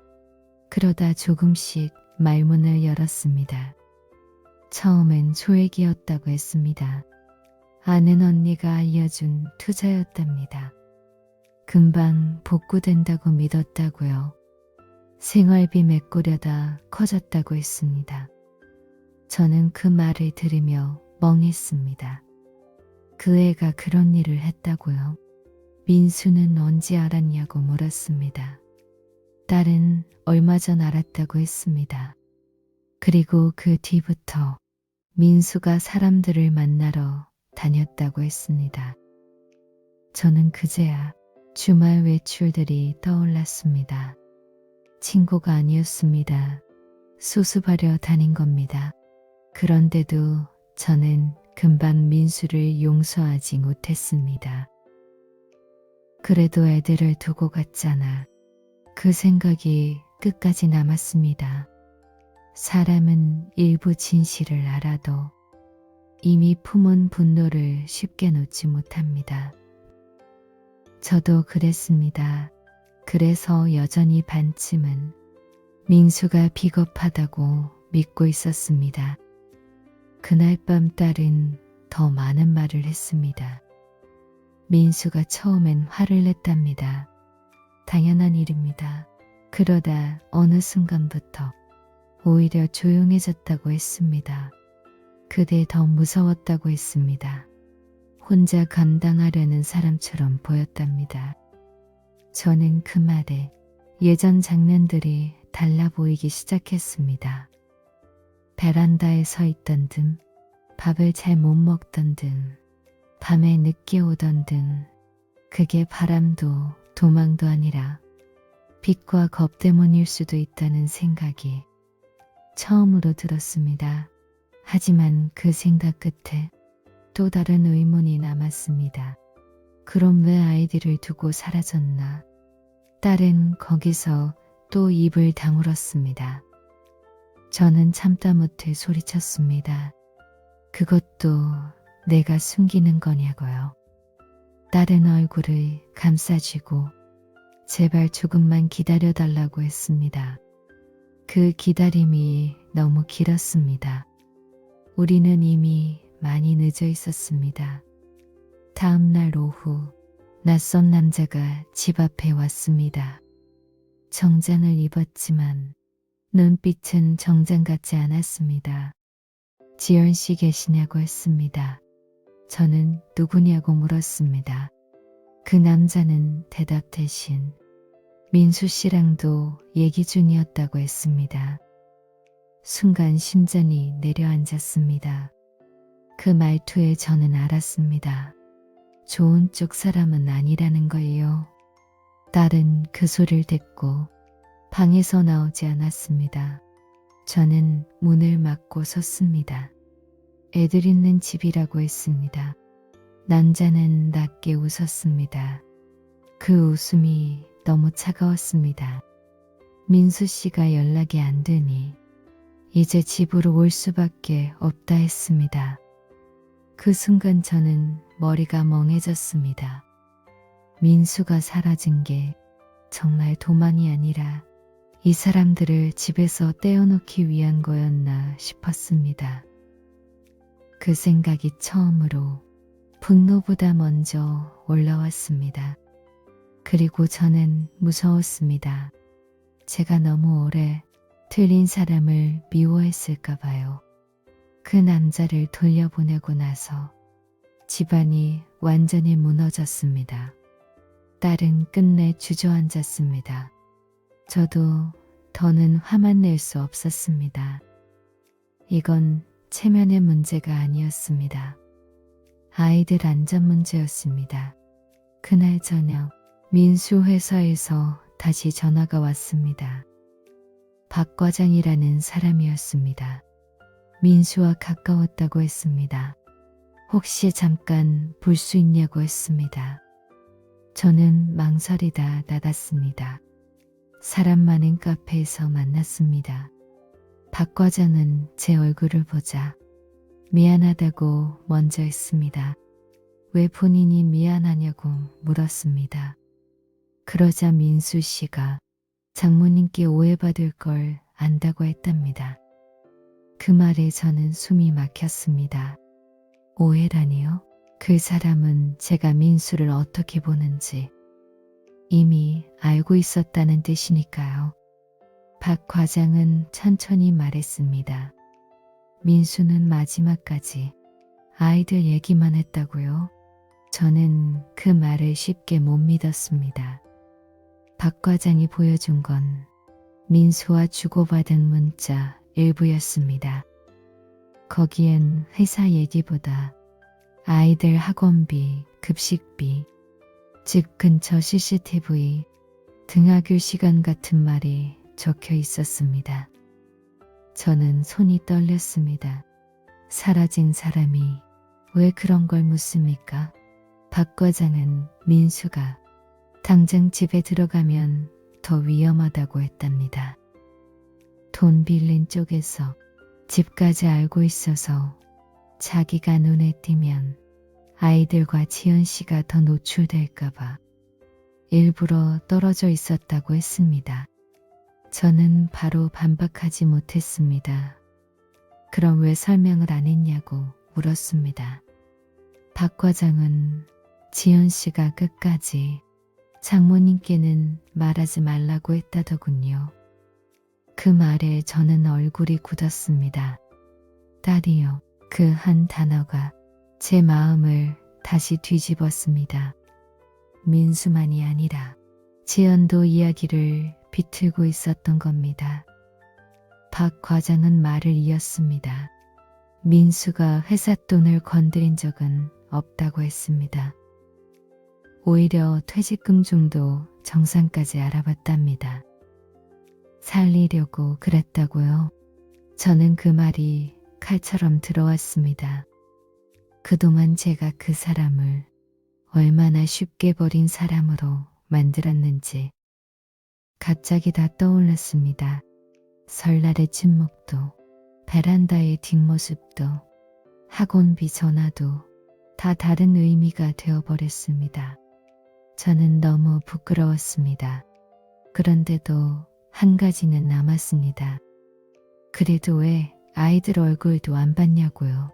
Speaker 1: 그러다 조금씩 말문을 열었습니다. 처음엔 소액이었다고 했습니다. 아는 언니가 알려준 투자였답니다. 금방 복구된다고 믿었다고요. 생활비 메꾸려다 커졌다고 했습니다. 저는 그 말을 들으며 멍했습니다. 그 애가 그런 일을 했다고요? 민수는 언제 알았냐고 물었습니다. 딸은 얼마 전 알았다고 했습니다. 그리고 그 뒤부터 민수가 사람들을 만나러 다녔다고 했습니다. 저는 그제야 주말 외출들이 떠올랐습니다. 친구가 아니었습니다. 수습하려 다닌 겁니다. 그런데도 저는 금방 민수를 용서하지 못했습니다. 그래도 애들을 두고 갔잖아. 그 생각이 끝까지 남았습니다. 사람은 일부 진실을 알아도 이미 품은 분노를 쉽게 놓지 못합니다. 저도 그랬습니다. 그래서 여전히 반쯤은 민수가 비겁하다고 믿고 있었습니다. 그날 밤 딸은 더 많은 말을 했습니다. 민수가 처음엔 화를 냈답니다. 당연한 일입니다. 그러다 어느 순간부터 오히려 조용해졌다고 했습니다. 그게 더 무서웠다고 했습니다. 혼자 감당하려는 사람처럼 보였답니다. 저는 그 말에 예전 장면들이 달라 보이기 시작했습니다. 베란다에 서 있던 등, 밥을 잘 못 먹던 등, 밤에 늦게 오던 등, 그게 바람도 도망도 아니라 빛과 겁 때문일 수도 있다는 생각이 처음으로 들었습니다. 하지만 그 생각 끝에 또 다른 의문이 남았습니다. 그럼 왜 아이들을 두고 사라졌나? 딸은 거기서 또 입을 다물었습니다. 저는 참다 못해 소리쳤습니다. 그것도 내가 숨기는 거냐고요. 딸은 얼굴을 감싸쥐고 제발 조금만 기다려달라고 했습니다. 그 기다림이 너무 길었습니다. 우리는 이미 많이 늦어 있었습니다. 다음 날 오후 낯선 남자가 집 앞에 왔습니다. 정장을 입었지만 눈빛은 정장 같지 않았습니다. 지연 씨 계시냐고 했습니다. 저는 누구냐고 물었습니다. 그 남자는 대답 대신 민수 씨랑도 얘기 중이었다고 했습니다. 순간 심장이 내려앉았습니다. 그 말투에 저는 알았습니다. 좋은 쪽 사람은 아니라는 거예요. 딸은 그 소리를 듣고 방에서 나오지 않았습니다. 저는 문을 막고 섰습니다. 애들 있는 집이라고 했습니다. 남자는 낮게 웃었습니다. 그 웃음이 너무 차가웠습니다. 민수 씨가 연락이 안 되니 이제 집으로 올 수밖에 없다 했습니다. 그 순간 저는 머리가 멍해졌습니다. 민수가 사라진 게 정말 도만이 아니라 이 사람들을 집에서 떼어놓기 위한 거였나 싶었습니다. 그 생각이 처음으로 분노보다 먼저 올라왔습니다. 그리고 저는 무서웠습니다. 제가 너무 오래 틀린 사람을 미워했을까 봐요. 그 남자를 돌려보내고 나서 집안이 완전히 무너졌습니다. 딸은 끝내 주저앉았습니다. 저도 더는 화만 낼 수 없었습니다. 이건 체면의 문제가 아니었습니다. 아이들 안전 문제였습니다. 그날 저녁 민수 회사에서 다시 전화가 왔습니다. 박 과장이라는 사람이었습니다. 민수와 가까웠다고 했습니다. 혹시 잠깐 볼 수 있냐고 했습니다. 저는 망설이다 나갔습니다. 사람 많은 카페에서 만났습니다. 박 과장은 제 얼굴을 보자 미안하다고 먼저 했습니다. 왜 본인이 미안하냐고 물었습니다. 그러자 민수 씨가 장모님께 오해받을 걸 안다고 했답니다. 그 말에 저는 숨이 막혔습니다. 오해라니요? 그 사람은 제가 민수를 어떻게 보는지 이미 알고 있었다는 뜻이니까요. 박 과장은 천천히 말했습니다. 민수는 마지막까지 아이들 얘기만 했다고요? 저는 그 말을 쉽게 못 믿었습니다. 박 과장이 보여준 건 민수와 주고받은 문자 일부였습니다. 거기엔 회사 얘기보다 아이들 학원비, 급식비, 집 근처 CCTV, 등하교 시간 같은 말이 적혀 있었습니다. 저는 손이 떨렸습니다. 사라진 사람이 왜 그런 걸 묻습니까? 박 과장은 민수가 당장 집에 들어가면 더 위험하다고 했답니다. 돈 빌린 쪽에서 집까지 알고 있어서 자기가 눈에 띄면 아이들과 지연 씨가 더 노출될까봐 일부러 떨어져 있었다고 했습니다. 저는 바로 반박하지 못했습니다. 그럼 왜 설명을 안 했냐고 물었습니다. 박 과장은 지연 씨가 끝까지 장모님께는 말하지 말라고 했다더군요. 그 말에 저는 얼굴이 굳었습니다. 딸이요. 그 한 단어가 제 마음을 다시 뒤집었습니다. 민수만이 아니라 지연도 이야기를 비틀고 있었던 겁니다. 박 과장은 말을 이었습니다. 민수가 회사 돈을 건드린 적은 없다고 했습니다. 오히려 퇴직금 중도 정상까지 알아봤답니다. 살리려고 그랬다고요? 저는 그 말이 칼처럼 들어왔습니다. 그동안 제가 그 사람을 얼마나 쉽게 버린 사람으로 만들었는지 갑자기 다 떠올랐습니다. 설날의 침묵도, 베란다의 뒷모습도, 학원비 전화도 다 다른 의미가 되어버렸습니다. 저는 너무 부끄러웠습니다. 그런데도 한 가지는 남았습니다. 그래도 왜 아이들 얼굴도 안 봤냐고요.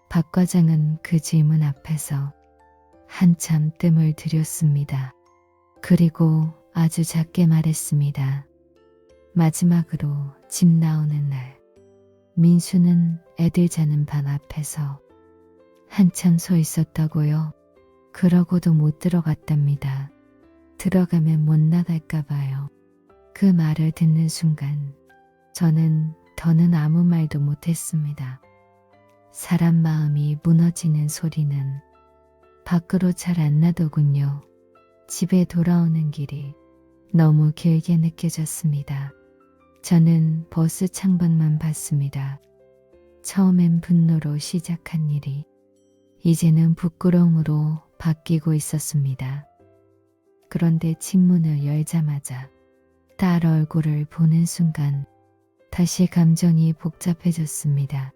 Speaker 1: 박 과장은 그 질문 앞에서 한참 뜸을 들였습니다. 그리고 아주 작게 말했습니다. 마지막으로 집 나오는 날, 민수는 애들 자는 방 앞에서 한참 서 있었다고요. 그러고도 못 들어갔답니다. 들어가면 못 나갈까 봐요. 그 말을 듣는 순간 저는 더는 아무 말도 못했습니다. 사람 마음이 무너지는 소리는 밖으로 잘 안 나더군요. 집에 돌아오는 길이 너무 길게 느껴졌습니다. 저는 버스 창밖만 봤습니다. 처음엔 분노로 시작한 일이 이제는 부끄러움으로 바뀌고 있었습니다. 그런데 침문을 열자마자 딸 얼굴을 보는 순간 다시 감정이 복잡해졌습니다.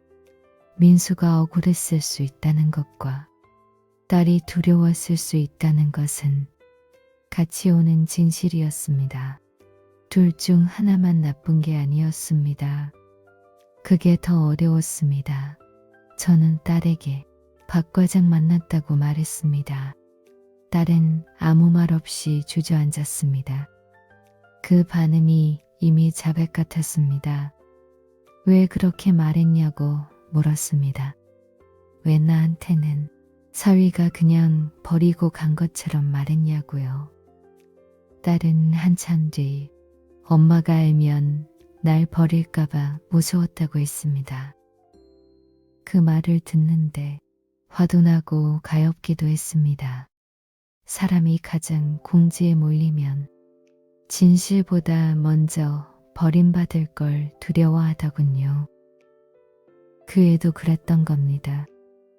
Speaker 1: 민수가 억울했을 수 있다는 것과 딸이 두려웠을 수 있다는 것은 같이 오는 진실이었습니다. 둘 중 하나만 나쁜 게 아니었습니다. 그게 더 어려웠습니다. 저는 딸에게 박 과장 만났다고 말했습니다. 딸은 아무 말 없이 주저앉았습니다. 그 반응이 이미 자백 같았습니다. 왜 그렇게 말했냐고 물었습니다. 왜 나한테는 서위가 그냥 버리고 간 것처럼 말했냐고요. 딸은 한참 뒤 엄마가 알면 날 버릴까봐 무서웠다고 했습니다. 그 말을 듣는데 화도 나고 가엾기도 했습니다. 사람이 가장 궁지에 몰리면 진실보다 먼저 버림받을 걸 두려워하더군요. 그 애도 그랬던 겁니다.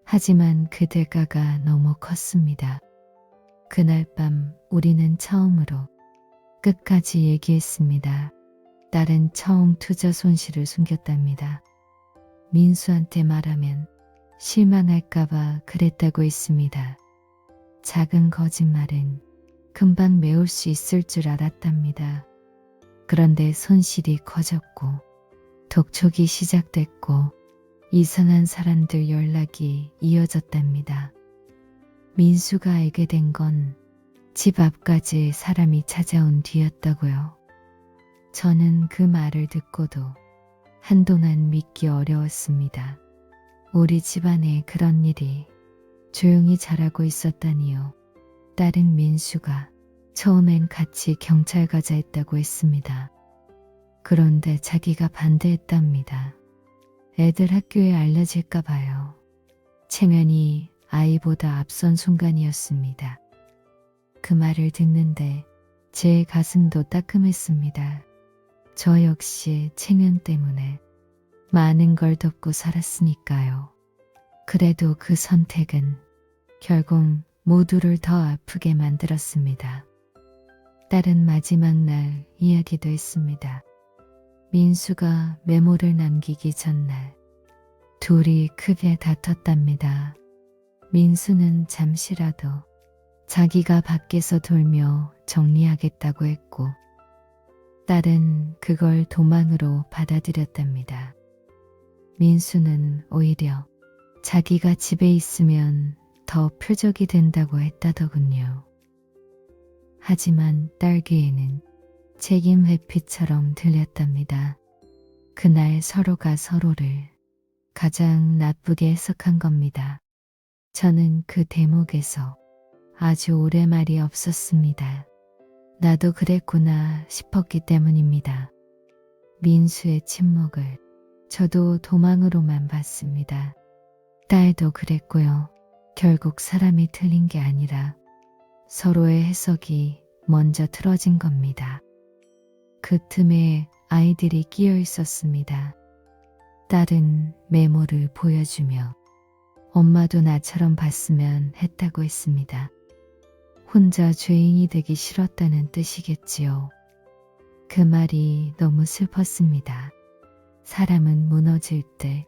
Speaker 1: 하지만 그 대가가 너무 컸습니다. 그날 밤 우리는 처음으로 끝까지 얘기했습니다. 딸은 처음 투자 손실을 숨겼답니다. 민수한테 말하면 실망할까봐 그랬다고 했습니다. 작은 거짓말은 금방 메울 수 있을 줄 알았답니다. 그런데 손실이 커졌고 독촉이 시작됐고 이상한 사람들 연락이 이어졌답니다. 민수가 알게 된 건 집 앞까지 사람이 찾아온 뒤였다고요. 저는 그 말을 듣고도 한동안 믿기 어려웠습니다. 우리 집안에 그런 일이 조용히 자라고 있었다니요. 딸은 민수가 처음엔 같이 경찰 가자 했다고 했습니다. 그런데 자기가 반대했답니다. 애들 학교에 알려질까 봐요. 체면이 아이보다 앞선 순간이었습니다. 그 말을 듣는데 제 가슴도 따끔했습니다. 저 역시 체면 때문에 많은 걸 덮고 살았으니까요. 그래도 그 선택은 결국 모두를 더 아프게 만들었습니다. 딸은 마지막 날 이야기도 했습니다. 민수가 메모를 남기기 전날 둘이 크게 다퉜답니다. 민수는 잠시라도 자기가 밖에서 돌며 정리하겠다고 했고 딸은 그걸 도망으로 받아들였답니다. 민수는 오히려 자기가 집에 있으면 더 표적이 된다고 했다더군요. 하지만 딸 귀에는 책임 회피처럼 들렸답니다. 그날 서로가 서로를 가장 나쁘게 해석한 겁니다. 저는 그 대목에서 아주 오래 말이 없었습니다. 나도 그랬구나 싶었기 때문입니다. 민수의 침묵을 저도 도망으로만 봤습니다. 딸도 그랬고요. 결국 사람이 틀린 게 아니라 서로의 해석이 먼저 틀어진 겁니다. 그 틈에 아이들이 끼어 있었습니다. 딸은 메모를 보여주며 엄마도 나처럼 봤으면 했다고 했습니다. 혼자 죄인이 되기 싫었다는 뜻이겠지요. 그 말이 너무 슬펐습니다. 사람은 무너질 때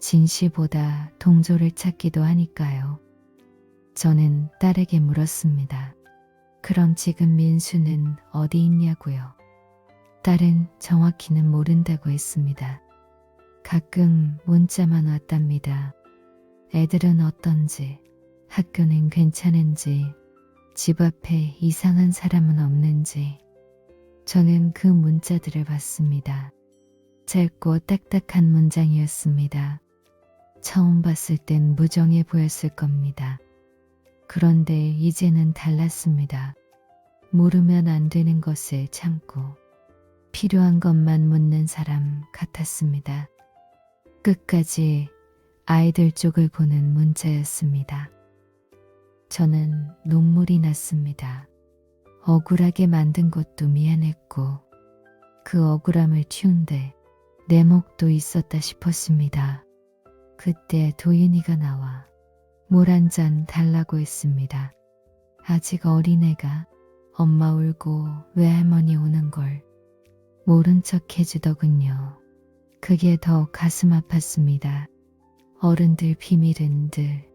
Speaker 1: 진실보다 동조를 찾기도 하니까요. 저는 딸에게 물었습니다. 그럼 지금 민수는 어디 있냐고요? 딸은 정확히는 모른다고 했습니다. 가끔 문자만 왔답니다. 애들은 어떤지, 학교는 괜찮은지, 집 앞에 이상한 사람은 없는지. 저는 그 문자들을 봤습니다. 짧고 딱딱한 문장이었습니다. 처음 봤을 땐 무정해 보였을 겁니다. 그런데 이제는 달랐습니다. 모르면 안 되는 것을 참고 필요한 것만 묻는 사람 같았습니다. 끝까지 아이들 쪽을 보는 문자였습니다. 저는 눈물이 났습니다. 억울하게 만든 것도 미안했고 그 억울함을 튠데 내 몫도 있었다 싶었습니다. 그때 도윤이가 나와 물 한 잔 달라고 했습니다. 아직 어린애가 엄마 울고 외할머니 오는 걸 모른 척 해주더군요. 그게 더 가슴 아팠습니다. 어른들 비밀은 늘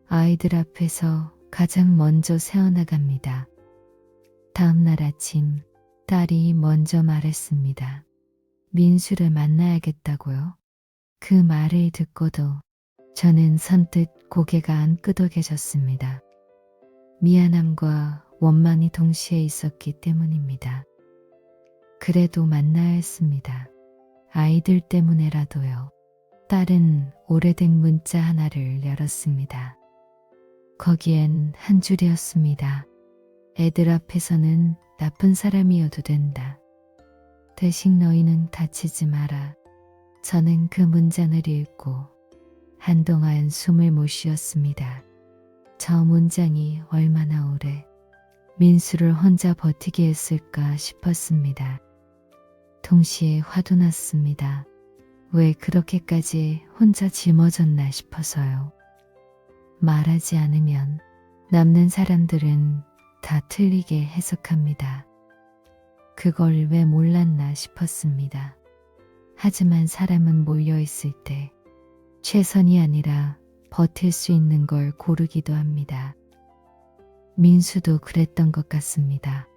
Speaker 1: 아이들 앞에서 가장 먼저 새어나갑니다. 다음날 아침 딸이 먼저 말했습니다. 민수를 만나야겠다고요? 그 말을 듣고도 저는 선뜻 고개가 안 끄덕여졌습니다. 미안함과 원망이 동시에 있었기 때문입니다. 그래도 만나야 했습니다. 아이들 때문에라도요. 딸은 오래된 문자 하나를 열었습니다. 거기엔 한 줄이었습니다. 애들 앞에서는 나쁜 사람이어도 된다. 대신 너희는 다치지 마라. 저는 그 문장을 읽고 한동안 숨을 못 쉬었습니다. 저 문장이 얼마나 오래 민수를 혼자 버티게 했을까 싶었습니다. 동시에 화도 났습니다. 왜 그렇게까지 혼자 짊어졌나 싶어서요. 말하지 않으면 남는 사람들은 다 틀리게 해석합니다. 그걸 왜 몰랐나 싶었습니다. 하지만 사람은 몰려있을 때 최선이 아니라 버틸 수 있는 걸 고르기도 합니다. 민수도 그랬던 것 같습니다.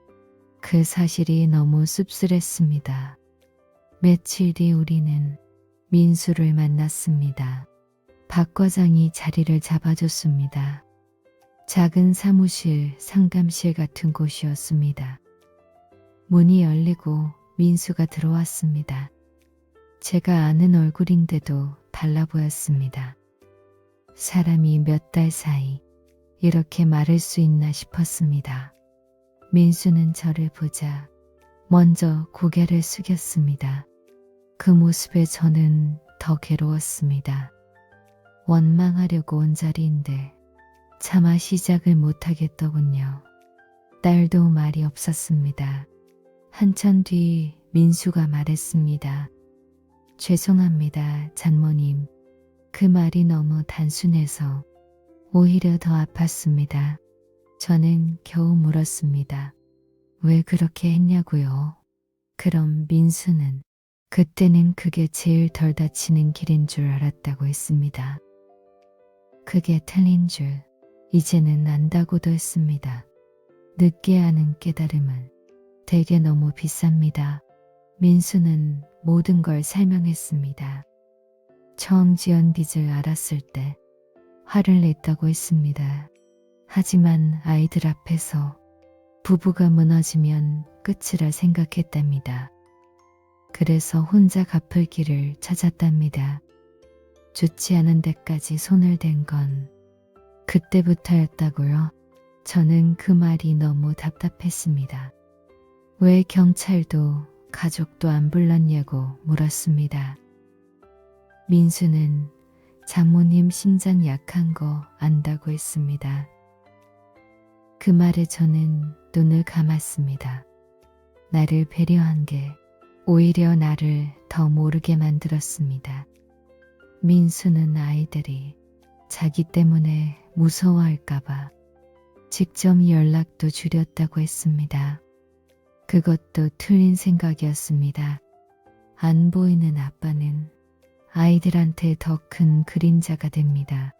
Speaker 1: 그 사실이 너무 씁쓸했습니다. 며칠 뒤 우리는 민수를 만났습니다. 박 과장이 자리를 잡아줬습니다. 작은 사무실, 상담실 같은 곳이었습니다. 문이 열리고 민수가 들어왔습니다. 제가 아는 얼굴인데도 달라 보였습니다. 사람이 몇 달 사이 이렇게 마를 수 있나 싶었습니다. 민수는 저를 보자 먼저 고개를 숙였습니다. 그 모습에 저는 더 괴로웠습니다. 원망하려고 온 자리인데 차마 시작을 못하겠더군요. 딸도 말이 없었습니다. 한참 뒤 민수가 말했습니다. 죄송합니다, 장모님. 그 말이 너무 단순해서 오히려 더 아팠습니다. 저는 겨우 물었습니다. 왜 그렇게 했냐고요? 그럼 민수는 그때는 그게 제일 덜 다치는 길인 줄 알았다고 했습니다. 그게 틀린 줄 이제는 안다고도 했습니다. 늦게 아는 깨달음은 되게 너무 비쌉니다. 민수는 모든 걸 설명했습니다. 처음 지연 빚을 알았을 때 화를 냈다고 했습니다. 하지만 아이들 앞에서 부부가 무너지면 끝이라 생각했답니다. 그래서 혼자 갚을 길을 찾았답니다. 좋지 않은 데까지 손을 댄 건 그때부터였다고요. 저는 그 말이 너무 답답했습니다. 왜 경찰도 가족도 안 불렀냐고 물었습니다. 민수는 장모님 심장 약한 거 안다고 했습니다. 그 말에 저는 눈을 감았습니다. 나를 배려한 게 오히려 나를 더 모르게 만들었습니다. 민수는 아이들이 자기 때문에 무서워할까봐 직접 연락도 줄였다고 했습니다. 그것도 틀린 생각이었습니다. 안 보이는 아빠는 아이들한테 더 큰 그림자가 됩니다.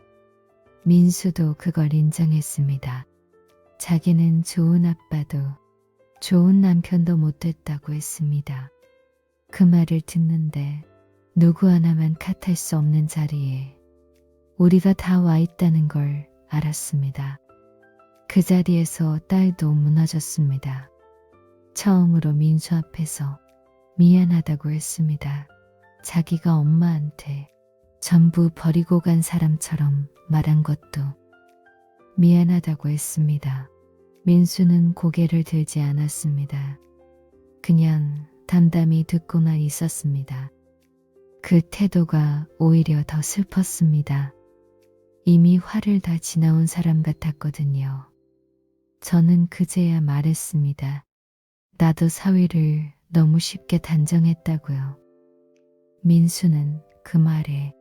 Speaker 1: 민수도 그걸 인정했습니다. 자기는 좋은 아빠도 좋은 남편도 못됐다고 했습니다. 그 말을 듣는데 누구 하나만 탓할 수 없는 자리에 우리가 다 와 있다는 걸 알았습니다. 그 자리에서 딸도 무너졌습니다. 처음으로 민수 앞에서 미안하다고 했습니다. 자기가 엄마한테 전부 버리고 간 사람처럼 말한 것도 미안하다고 했습니다. 민수는 고개를 들지 않았습니다. 그냥 담담히 듣고만 있었습니다. 그 태도가 오히려 더 슬펐습니다. 이미 화를 다 지나온 사람 같았거든요. 저는 그제야 말했습니다. 나도 사위를 너무 쉽게 단정했다고요. 민수는 그 말에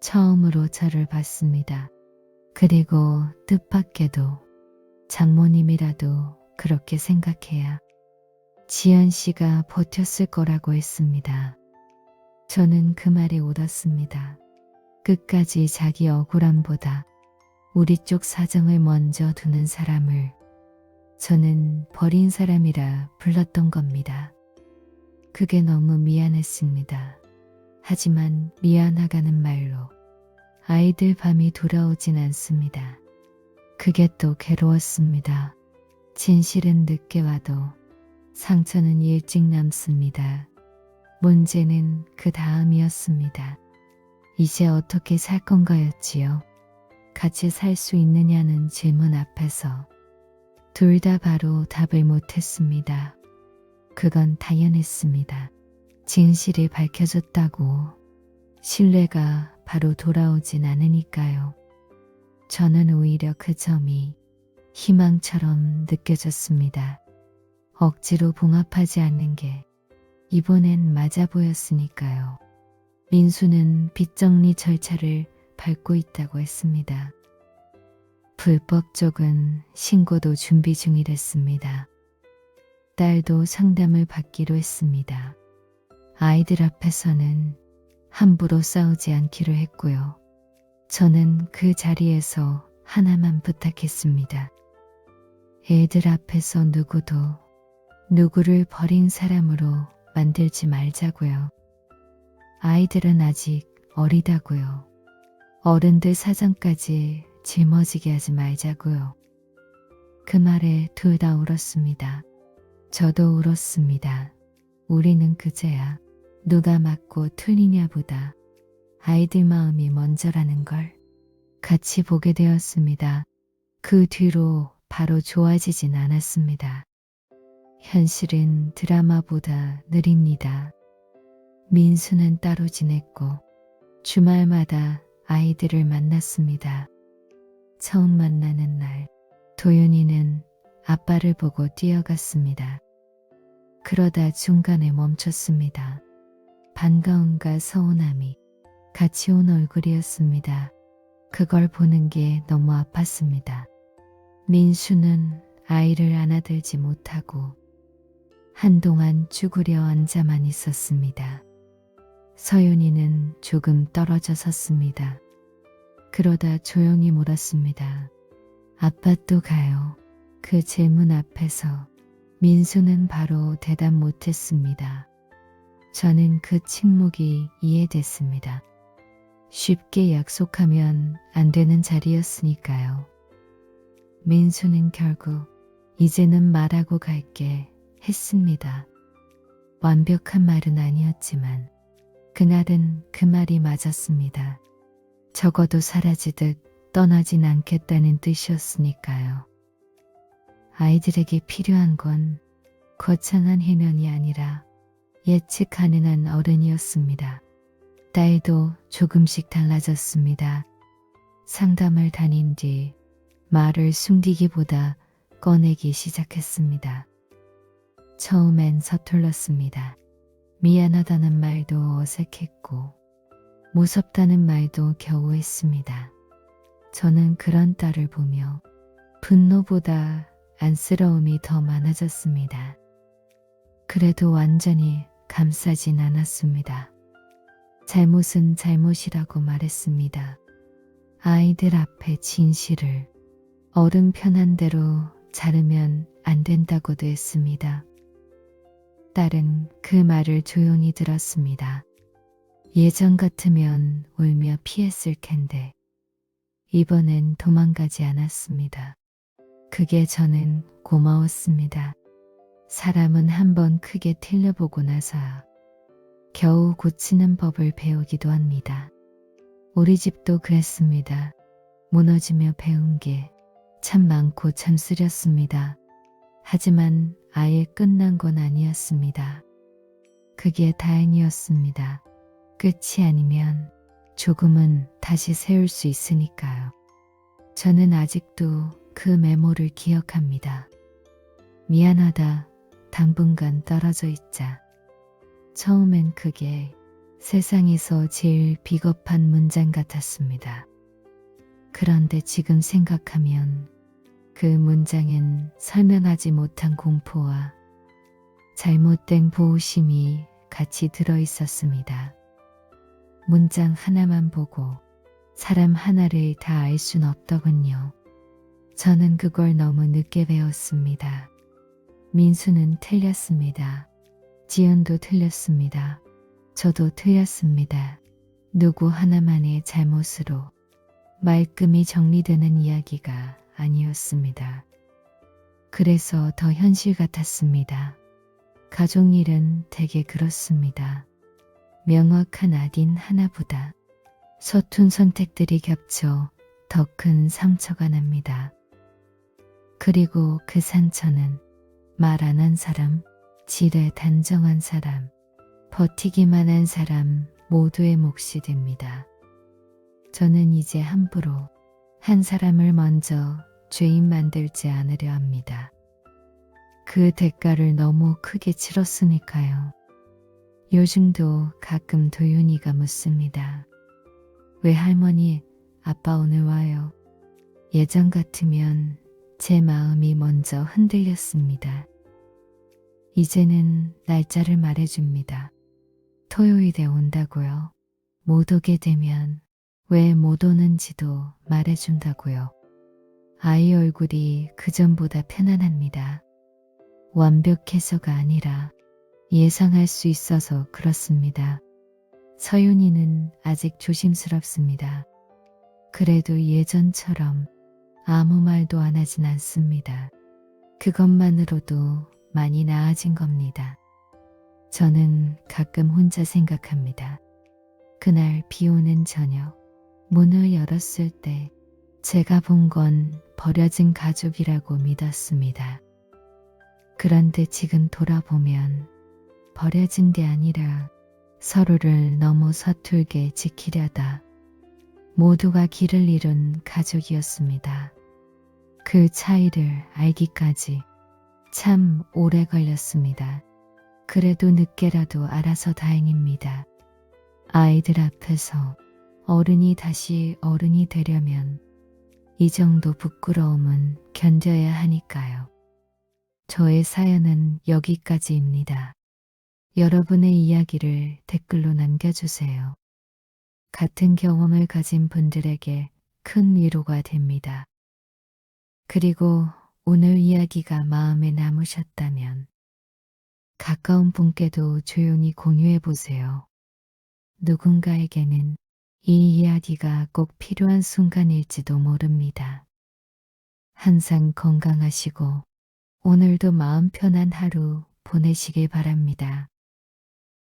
Speaker 1: 처음으로 저를 봤습니다. 그리고 뜻밖에도 장모님이라도 그렇게 생각해야 지연 씨가 버텼을 거라고 했습니다. 저는 그 말에 울었습니다. 끝까지 자기 억울함보다 우리 쪽 사정을 먼저 두는 사람을 저는 버린 사람이라 불렀던 겁니다. 그게 너무 미안했습니다. 하지만 미안하다는 말로 아이들 밤이 돌아오진 않습니다. 그게 또 괴로웠습니다. 진실은 늦게 와도 상처는 일찍 남습니다. 문제는 그 다음이었습니다. 이제 어떻게 살 건가였지요? 같이 살 수 있느냐는 질문 앞에서 둘 다 바로 답을 못했습니다. 그건 당연했습니다. 진실이 밝혀졌다고 신뢰가 바로 돌아오진 않으니까요. 저는 오히려 그 점이 희망처럼 느껴졌습니다. 억지로 봉합하지 않는 게 이번엔 맞아 보였으니까요. 민수는 빚정리 절차를 밟고 있다고 했습니다. 불법 쪽은 신고도 준비 중이랬습니다. 딸도 상담을 받기로 했습니다. 아이들 앞에서는 함부로 싸우지 않기로 했고요. 저는 그 자리에서 하나만 부탁했습니다. 애들 앞에서 누구도 누구를 버린 사람으로 만들지 말자고요. 아이들은 아직 어리다고요. 어른들 사정까지 짊어지게 하지 말자고요. 그 말에 둘 다 울었습니다. 저도 울었습니다. 우리는 그제야 누가 맞고 틀리냐 보다 아이들 마음이 먼저라는 걸 같이 보게 되었습니다. 그 뒤로 바로 좋아지진 않았습니다. 현실은 드라마보다 느립니다. 민수는 따로 지냈고 주말마다 아이들을 만났습니다. 처음 만나는 날 도윤이는 아빠를 보고 뛰어갔습니다. 그러다 중간에 멈췄습니다. 반가움과 서운함이 같이 온 얼굴이었습니다. 그걸 보는 게 너무 아팠습니다. 민수는 아이를 안아들지 못하고 한동안 쭈그려 앉아만 있었습니다. 서윤이는 조금 떨어져 섰습니다. 그러다 조용히 물었습니다. 아빠 또 가요? 그 질문 앞에서 민수는 바로 대답 못했습니다. 저는 그 침묵이 이해됐습니다. 쉽게 약속하면 안 되는 자리였으니까요. 민수는 결국 이제는 말하고 갈게 했습니다. 완벽한 말은 아니었지만 그날은 그 말이 맞았습니다. 적어도 사라지듯 떠나진 않겠다는 뜻이었으니까요. 아이들에게 필요한 건 거창한 해면이 아니라 예측 가능한 어른이었습니다. 딸도 조금씩 달라졌습니다. 상담을 다닌 뒤 말을 숨기기보다 꺼내기 시작했습니다. 처음엔 서툴렀습니다. 미안하다는 말도 어색했고 무섭다는 말도 겨우 했습니다. 저는 그런 딸을 보며 분노보다 안쓰러움이 더 많아졌습니다. 그래도 완전히 감싸진 않았습니다. 잘못은 잘못이라고 말했습니다. 아이들 앞에 진실을 어른 편한 대로 자르면 안 된다고도 했습니다. 딸은 그 말을 조용히 들었습니다. 예전 같으면 울며 피했을 텐데 이번엔 도망가지 않았습니다. 그게 저는 고마웠습니다. 사람은 한번 크게 틀려보고 나서야 겨우 고치는 법을 배우기도 합니다. 우리 집도 그랬습니다. 무너지며 배운 게 참 많고 참 쓰렸습니다. 하지만 아예 끝난 건 아니었습니다. 그게 다행이었습니다. 끝이 아니면 조금은 다시 세울 수 있으니까요. 저는 아직도 그 메모를 기억합니다. 미안하다. 당분간 떨어져 있자. 처음엔 그게 세상에서 제일 비겁한 문장 같았습니다. 그런데 지금 생각하면 그 문장엔 설명하지 못한 공포와 잘못된 보호심이 같이 들어 있었습니다. 문장 하나만 보고 사람 하나를 다 알 순 없더군요. 저는 그걸 너무 늦게 배웠습니다. 민수는 틀렸습니다. 지연도 틀렸습니다. 저도 틀렸습니다. 누구 하나만의 잘못으로 말끔히 정리되는 이야기가 아니었습니다. 그래서 더 현실 같았습니다. 가족 일은 대개 그렇습니다. 명확한 악인 하나보다 서툰 선택들이 겹쳐 더 큰 상처가 납니다. 그리고 그 상처는 말 안 한 사람, 지레 단정한 사람, 버티기만 한 사람 모두의 몫이 됩니다. 저는 이제 함부로 한 사람을 먼저 죄인 만들지 않으려 합니다. 그 대가를 너무 크게 치렀으니까요. 요즘도 가끔 도윤이가 묻습니다. 왜 할머니, 아빠 오늘 와요? 예전 같으면 제 마음이 먼저 흔들렸습니다. 이제는 날짜를 말해줍니다. 토요일에 온다고요. 못 오게 되면 왜 못 오는지도 말해준다고요. 아이 얼굴이 그전보다 편안합니다. 완벽해서가 아니라 예상할 수 있어서 그렇습니다. 서윤이는 아직 조심스럽습니다. 그래도 예전처럼 아무 말도 안 하진 않습니다. 그것만으로도 많이 나아진 겁니다. 저는 가끔 혼자 생각합니다. 그날 비 오는 저녁, 문을 열었을 때 제가 본 건 버려진 가족이라고 믿었습니다. 그런데 지금 돌아보면 버려진 게 아니라 서로를 너무 서툴게 지키려다 모두가 길을 잃은 가족이었습니다. 그 차이를 알기까지 참 오래 걸렸습니다. 그래도 늦게라도 알아서 다행입니다. 아이들 앞에서 어른이 다시 어른이 되려면 이 정도 부끄러움은 견뎌야 하니까요. 저의 사연은 여기까지입니다. 여러분의 이야기를 댓글로 남겨주세요. 같은 경험을 가진 분들에게 큰 위로가 됩니다. 그리고 오늘 이야기가 마음에 남으셨다면 가까운 분께도 조용히 공유해 보세요. 누군가에게는 이 이야기가 꼭 필요한 순간일지도 모릅니다. 항상 건강하시고 오늘도 마음 편한 하루 보내시길 바랍니다.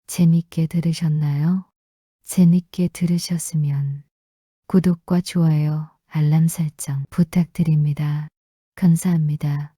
Speaker 1: 재밌게 들으셨나요? 재밌게 들으셨으면 구독과 좋아요, 알람 설정 부탁드립니다. 감사합니다.